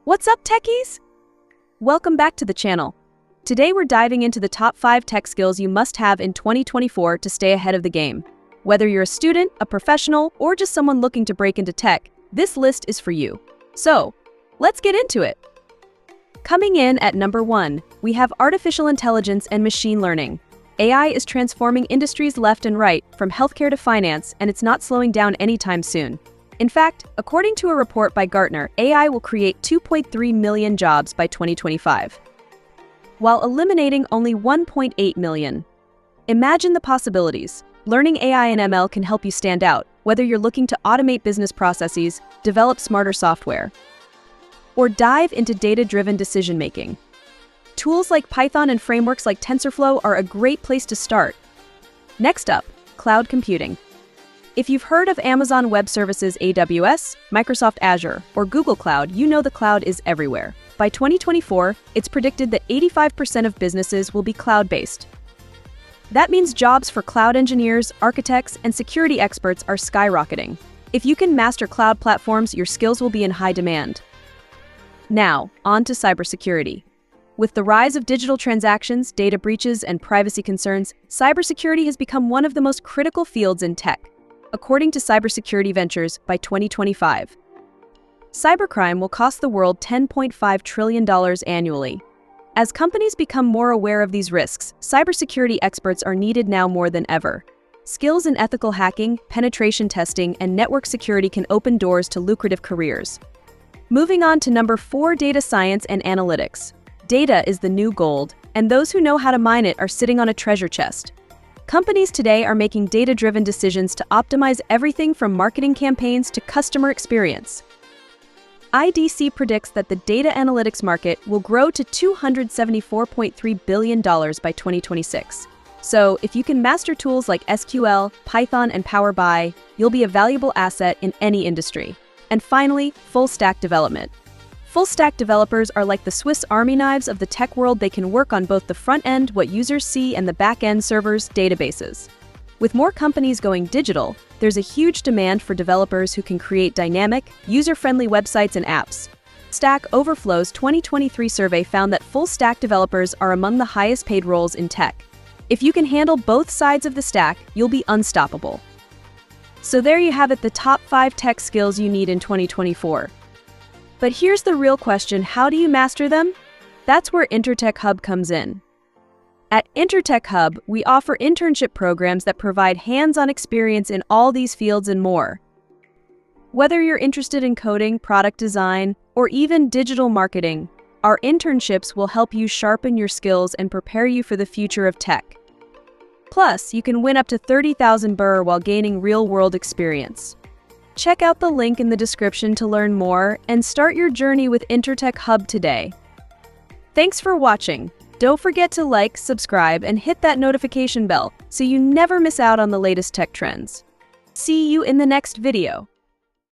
What's up, techies? Welcome back to the channel. Today we're diving into the top 5 tech skills you must have in 2024 to stay ahead of the game. Whether you're a student, a professional, or just someone looking to break into tech, this list is for you. So, let's get into it. Coming in at number 1, we have artificial intelligence and machine learning. AI is transforming industries left and right, from healthcare to finance, and it's not slowing down anytime soon. In fact, according to a report by Gartner, AI will create 2.3 million jobs by 2025, while eliminating only 1.8 million. Imagine the possibilities. Learning AI and ML can help you stand out, whether you're looking to automate business processes, develop smarter software, or dive into data-driven decision-making. Tools like Python and frameworks like TensorFlow are a great place to start. Next up, cloud computing. If you've heard of Amazon Web Services AWS, Microsoft Azure, or Google Cloud, you know the cloud is everywhere. By 2024, it's predicted that 85% of businesses will be cloud-based. That means jobs for cloud engineers, architects, and security experts are skyrocketing. If you can master cloud platforms, your skills will be in high demand. Now, on to cybersecurity. With the rise of digital transactions, data breaches, and privacy concerns, cybersecurity has become one of the most critical fields in tech. According to Cybersecurity Ventures, by 2025, cybercrime will cost the world $10.5 trillion annually. As companies become more aware of these risks, cybersecurity experts are needed now more than ever. Skills in ethical hacking, penetration testing, and network security can open doors to lucrative careers. Moving on to number 4, data science and analytics. Data is the new gold, and those who know how to mine it are sitting on a treasure chest. Companies today are making data-driven decisions to optimize everything from marketing campaigns to customer experience. IDC predicts that the data analytics market will grow to $274.3 billion by 2026. So, if you can master tools like SQL, Python, and Power BI, you'll be a valuable asset in any industry. And finally, full-stack development. Full-stack developers are like the Swiss Army knives of the tech world. They can work on both the front end, what users see, and the back-end servers, databases. With more companies going digital, there's a huge demand for developers who can create dynamic, user-friendly websites and apps. Stack Overflow's 2023 survey found that full-stack developers are among the highest-paid roles in tech. If you can handle both sides of the stack, you'll be unstoppable. So there you have it, the top 5 tech skills you need in 2024. But here's the real question: how do you master them? That's where Intertech Hub comes in. At Intertech Hub, we offer internship programs that provide hands-on experience in all these fields and more. Whether you're interested in coding, product design, or even digital marketing, our internships will help you sharpen your skills and prepare you for the future of tech. Plus, you can win up to 30,000 Birr while gaining real-world experience. Check out the link in the description to learn more and start your journey with Intertech Hub today. Thanks for watching. Don't forget to like, subscribe, and hit that notification bell so you never miss out on the latest tech trends. See you in the next video.